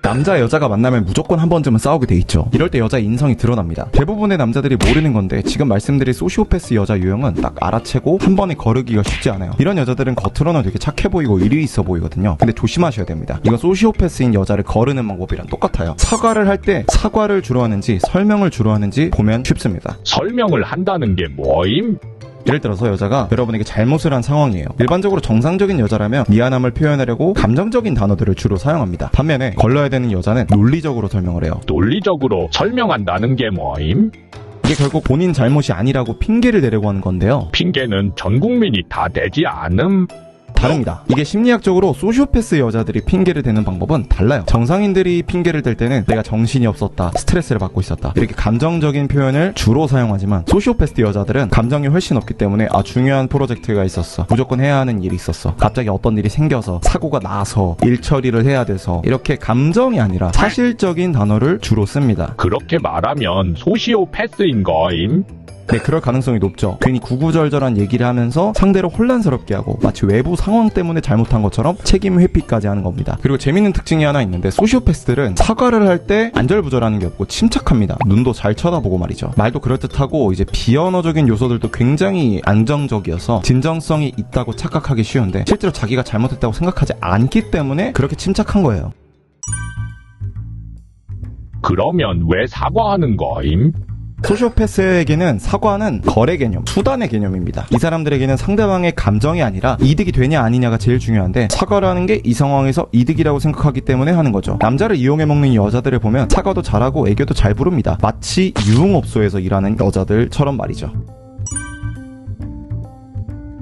남자 여자가 만나면 무조건 한 번쯤은 싸우게 돼 있죠. 이럴 때 여자의 인성이 드러납니다. 대부분의 남자들이 모르는 건데 지금 말씀드린 소시오패스 여자 유형은 딱 알아채고 한 번에 거르기가 쉽지 않아요. 이런 여자들은 겉으로는 되게 착해 보이고 일이 있어 보이거든요. 근데 조심하셔야 됩니다. 이건 소시오패스인 여자를 거르는 방법이랑 똑같아요. 사과를 할 때 사과를 주로 하는지 설명을 주로 하는지 보면 쉽습니다. 설명을 한다는 게 뭐임? 예를 들어서 여자가 여러분에게 잘못을 한 상황이에요. 일반적으로 정상적인 여자라면 미안함을 표현하려고 감정적인 단어들을 주로 사용합니다. 반면에 걸러야 되는 여자는 논리적으로 설명을 해요. 논리적으로 설명한다는 게 뭐임? 이게 결국 본인 잘못이 아니라고 핑계를 대려고 하는 건데요. 핑계는 전 국민이 다 대지 않음? 다릅니다. 이게 심리학적으로 소시오패스 여자들이 핑계를 대는 방법은 달라요. 정상인들이 핑계를 댈 때는 내가 정신이 없었다, 스트레스를 받고 있었다, 이렇게 감정적인 표현을 주로 사용하지만 소시오패스 여자들은 감정이 훨씬 없기 때문에 중요한 프로젝트가 있었어, 무조건 해야 하는 일이 있었어, 갑자기 어떤 일이 생겨서 사고가 나서 일 처리를 해야 돼서, 이렇게 감정이 아니라 사실적인 단어를 주로 씁니다. 그렇게 말하면 소시오패스인 거임? 네, 그럴 가능성이 높죠. 괜히 구구절절한 얘기를 하면서 상대를 혼란스럽게 하고 마치 외부 상황 때문에 잘못한 것처럼 책임 회피까지 하는 겁니다. 그리고 재밌는 특징이 하나 있는데 소시오패스들은 사과를 할 때 안절부절하는 게 없고 침착합니다. 눈도 잘 쳐다보고 말이죠. 말도 그럴듯하고 이제 비언어적인 요소들도 굉장히 안정적이어서 진정성이 있다고 착각하기 쉬운데 실제로 자기가 잘못했다고 생각하지 않기 때문에 그렇게 침착한 거예요. 그러면 왜 사과하는 거임? 소시오패스에게는 사과는 거래 개념, 수단의 개념입니다. 이 사람들에게는 상대방의 감정이 아니라 이득이 되냐 아니냐가 제일 중요한데 사과라는 게 이 상황에서 이득이라고 생각하기 때문에 하는 거죠. 남자를 이용해 먹는 여자들을 보면 사과도 잘하고 애교도 잘 부릅니다. 마치 유흥업소에서 일하는 여자들처럼 말이죠.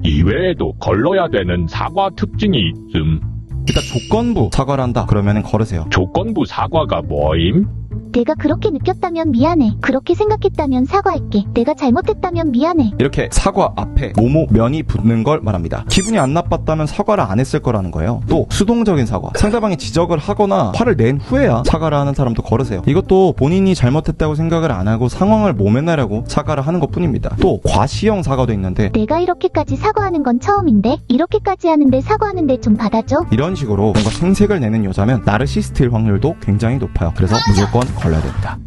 이외에도 걸러야 되는 사과 특징이 있음. 일단 조건부 사과를 한다 그러면 걸으세요. 조건부 사과가 뭐임? 내가 그렇게 느꼈다면 미안해. 그렇게 생각했다면 사과할게. 내가 잘못했다면 미안해. 이렇게 사과 앞에 뭐뭐 면이 붙는 걸 말합니다. 기분이 안 나빴다면 사과를 안 했을 거라는 거예요. 또 수동적인 사과, 상대방이 지적을 하거나 화를 낸 후에야 사과를 하는 사람도 걸으세요. 이것도 본인이 잘못했다고 생각을 안 하고 상황을 모면하려고 사과를 하는 것뿐입니다. 또 과시형 사과도 있는데 내가 이렇게까지 사과하는 건 처음인데 이렇게까지 하는데 사과하는데 좀 받아줘. 이런 식으로 뭔가 생색을 내는 여자면 나르시스트일 확률도 굉장히 높아요. 그래서 무조건 걸러야 됩니다.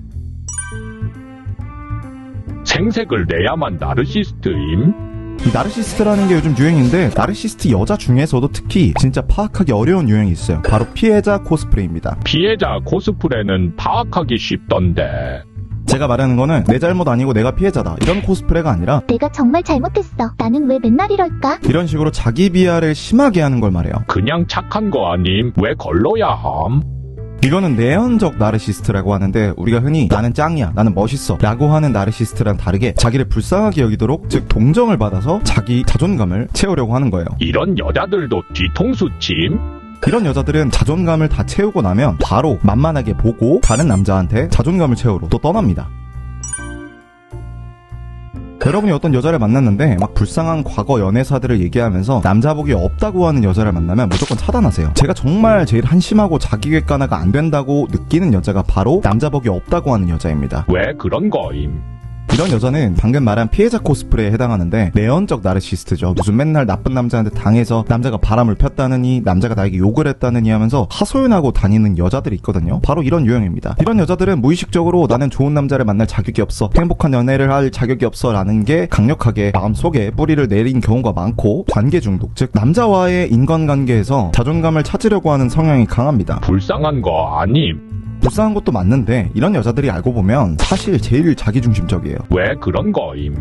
생색을 내야만 나르시스트임? 이 나르시스트라는 게 요즘 유행인데 나르시스트 여자 중에서도 특히 진짜 파악하기 어려운 유형이 있어요. 바로 피해자 코스프레입니다. 피해자 코스프레는 파악하기 쉽던데. 제가 말하는 거는 내 잘못 아니고 내가 피해자다 이런 코스프레가 아니라 내가 정말 잘못했어. 나는 왜 맨날 이럴까? 이런 식으로 자기 비하를 심하게 하는 걸 말해요. 그냥 착한 거 아님? 왜 걸러야 함? 이거는 내연적 나르시스트라고 하는데 우리가 흔히 나는 짱이야, 나는 멋있어 라고 하는 나르시스트랑 다르게 자기를 불쌍하게 여기도록, 즉 동정을 받아서 자기 자존감을 채우려고 하는 거예요. 이런 여자들도 뒤통수 침? 이런 여자들은 자존감을 다 채우고 나면 바로 만만하게 보고 다른 남자한테 자존감을 채우러 또 떠납니다. 여러분이 어떤 여자를 만났는데 막 불쌍한 과거 연애사들을 얘기하면서 남자복이 없다고 하는 여자를 만나면 무조건 차단하세요. 제가 정말 제일 한심하고 자기 객관화가 안 된다고 느끼는 여자가 바로 남자복이 없다고 하는 여자입니다. 왜 그런 거임? 이런 여자는 방금 말한 피해자 코스프레에 해당하는데 내연적 나르시스트죠. 무슨 맨날 나쁜 남자한테 당해서 남자가 바람을 폈다느니 남자가 나에게 욕을 했다느니 하면서 하소연하고 다니는 여자들이 있거든요. 바로 이런 유형입니다. 이런 여자들은 무의식적으로 나는 좋은 남자를 만날 자격이 없어, 행복한 연애를 할 자격이 없어 라는 게 강력하게 마음속에 뿌리를 내린 경우가 많고, 관계 중독, 즉 남자와의 인간관계에서 자존감을 찾으려고 하는 성향이 강합니다. 불쌍한 거 아님? 불쌍한 것도 맞는데 이런 여자들이 알고 보면 사실 제일 자기중심적이에요. 왜 그런 거임?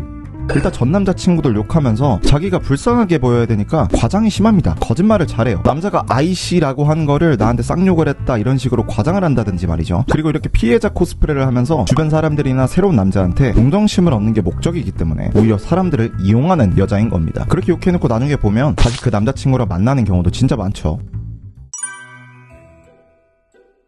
일단 전 남자친구들 욕하면서 자기가 불쌍하게 보여야 되니까 과장이 심합니다. 거짓말을 잘해요. 남자가 아이씨라고 한 거를 나한테 쌍욕을 했다 이런 식으로 과장을 한다든지 말이죠. 그리고 이렇게 피해자 코스프레를 하면서 주변 사람들이나 새로운 남자한테 동정심을 얻는 게 목적이기 때문에 오히려 사람들을 이용하는 여자인 겁니다. 그렇게 욕해놓고 나중에 보면 다시 그 남자친구랑 만나는 경우도 진짜 많죠.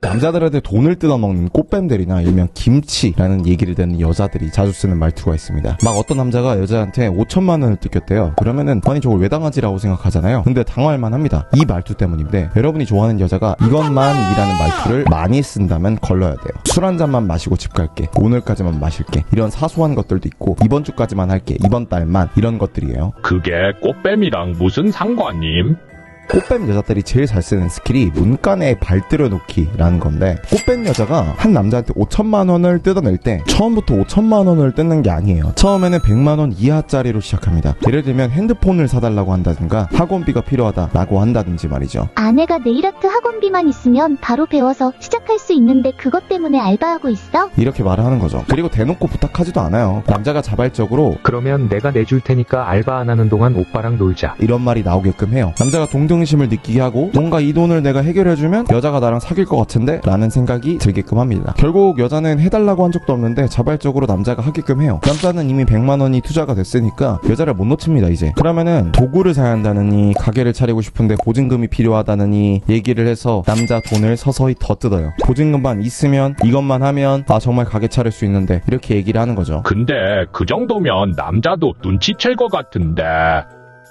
남자들한테 돈을 뜯어먹는 꽃뱀들이나 일명 김치라는 얘기를 듣는 여자들이 자주 쓰는 말투가 있습니다. 막 어떤 남자가 여자한테 5천만 원을 뜯겼대요. 그러면은 아니 저걸 왜 당하지라고 생각하잖아요. 근데 당할만 합니다. 이 말투 때문인데 여러분이 좋아하는 여자가 이것만이라는 말투를 많이 쓴다면 걸러야 돼요. 술 한 잔만 마시고 집 갈게, 오늘까지만 마실게, 이런 사소한 것들도 있고 이번 주까지만 할게, 이번 달만, 이런 것들이에요. 그게 꽃뱀이랑 무슨 상관임? 꽃뱀 여자들이 제일 잘 쓰는 스킬이 문간에 발들여 놓기라는 건데, 꽃뱀 여자가 한 남자한테 5천만 원을 뜯어낼 때 처음부터 5천만 원을 뜯는 게 아니에요. 처음에는 100만 원 이하짜리로 시작합니다. 예를 들면 핸드폰을 사달라고 한다든가 학원비가 필요하다라고 한다든지 말이죠. 아내가 네일아트 학원비만 있으면 바로 배워서 시작할 수 있는데 그것 때문에 알바하고 있어? 이렇게 말을 하는 거죠. 그리고 대놓고 부탁하지도 않아요. 남자가 자발적으로 그러면 내가 내줄 테니까 알바 안 하는 동안 오빠랑 놀자. 이런 말이 나오게끔 해요. 남자가 동정심을 느끼게 하고 뭔가 이 돈을 내가 해결해주면 여자가 나랑 사귈 것 같은데? 라는 생각이 들게끔 합니다. 결국 여자는 해달라고 한 적도 없는데 자발적으로 남자가 하게끔 해요. 남자는 이미 100만 원이 투자가 됐으니까 여자를 못 놓칩니다, 이제. 그러면은 도구를 사야 한다느니 가게를 차리고 싶은데 보증금이 필요하다느니 얘기를 해서 남자 돈을 서서히 더 뜯어요. 보증금만 있으면 이것만 하면 정말 가게 차릴 수 있는데 이렇게 얘기를 하는 거죠. 근데 그 정도면 남자도 눈치챌 것 같은데.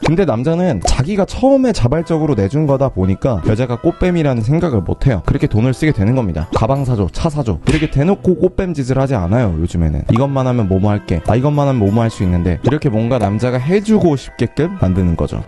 근데 남자는 자기가 처음에 자발적으로 내준 거다 보니까 여자가 꽃뱀이라는 생각을 못해요. 그렇게 돈을 쓰게 되는 겁니다. 가방 사줘, 차 사줘, 이렇게 대놓고 꽃뱀 짓을 하지 않아요. 요즘에는 이것만 하면 뭐뭐 할게, 이것만 하면 뭐뭐 할 수 있는데, 이렇게 뭔가 남자가 해주고 싶게끔 만드는 거죠.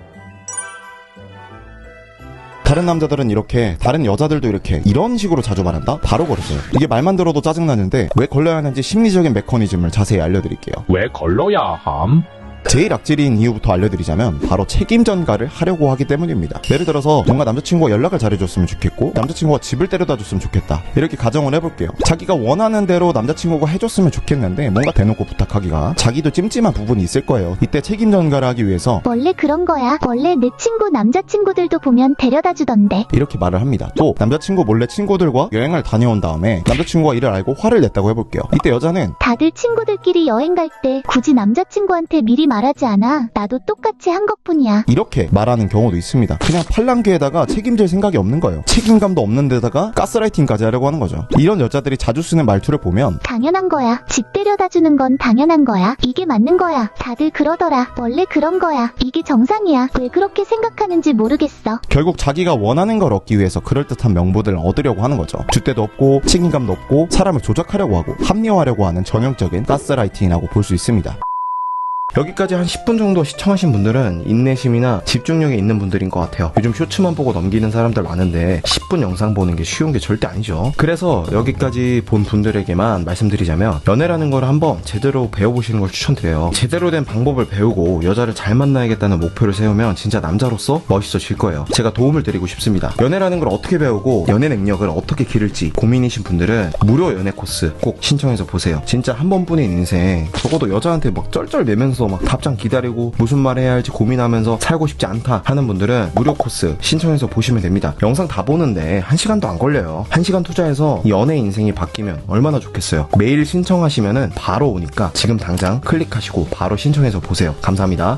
다른 남자들은 이렇게, 다른 여자들도 이렇게 이런 식으로 자주 말한다? 바로 걸으세요. 이게 말만 들어도 짜증나는데 왜 걸려야 하는지 심리적인 메커니즘을 자세히 알려드릴게요. 왜 걸러야 함? 제일 악질인 이유부터 알려드리자면 바로 책임 전가를 하려고 하기 때문입니다. 예를 들어서 뭔가 남자친구가 연락을 잘해줬으면 좋겠고 남자친구가 집을 데려다 줬으면 좋겠다, 이렇게 가정을 해볼게요. 자기가 원하는 대로 남자친구가 해줬으면 좋겠는데 뭔가 대놓고 부탁하기가 자기도 찜찜한 부분이 있을 거예요. 이때 책임 전가를 하기 위해서 원래 그런 거야. 원래 내 친구 남자친구들도 보면 데려다 주던데. 이렇게 말을 합니다. 또 남자친구 몰래 친구들과 여행을 다녀온 다음에 남자친구가 이를 알고 화를 냈다고 해볼게요. 이때 여자는 다들 친구들끼리 여행 갈 때 굳이 남자친구한테 미리 말하지 않아. 나도 똑같이 한 것뿐이야. 이렇게 말하는 경우도 있습니다. 그냥 팔랑귀에다가 책임질 생각이 없는 거예요. 책임감도 없는 데다가 가스라이팅까지 하려고 하는 거죠. 이런 여자들이 자주 쓰는 말투를 보면 당연한 거야. 집 데려다 주는 건 당연한 거야. 이게 맞는 거야. 다들 그러더라. 원래 그런 거야. 이게 정상이야. 왜 그렇게 생각하는지 모르겠어. 결국 자기가 원하는 걸 얻기 위해서 그럴듯한 명분을 얻으려고 하는 거죠. 줏대도 없고 책임감도 없고 사람을 조작하려고 하고 합리화하려고 하는 전형적인 가스라이팅이라고 볼 수 있습니다. 여기까지 한 10분 정도 시청하신 분들은 인내심이나 집중력이 있는 분들인 것 같아요. 요즘 쇼츠만 보고 넘기는 사람들 많은데 10분 영상 보는 게 쉬운 게 절대 아니죠. 그래서 여기까지 본 분들에게만 말씀드리자면 연애라는 걸 한번 제대로 배워보시는 걸 추천드려요. 제대로 된 방법을 배우고 여자를 잘 만나야겠다는 목표를 세우면 진짜 남자로서 멋있어질 거예요. 제가 도움을 드리고 싶습니다. 연애라는 걸 어떻게 배우고 연애 능력을 어떻게 기를지 고민이신 분들은 무료 연애 코스 꼭 신청해서 보세요. 진짜 한 번뿐인 인생, 적어도 여자한테 막 쩔쩔 매면서 막 답장 기다리고 무슨 말 해야 할지 고민하면서 살고 싶지 않다 하는 분들은 무료 코스 신청해서 보시면 됩니다. 영상 다 보는데 1시간도 안 걸려요. 1시간 투자해서 연애 인생이 바뀌면 얼마나 좋겠어요. 메일 신청하시면은 바로 오니까 지금 당장 클릭하시고 바로 신청해서 보세요. 감사합니다.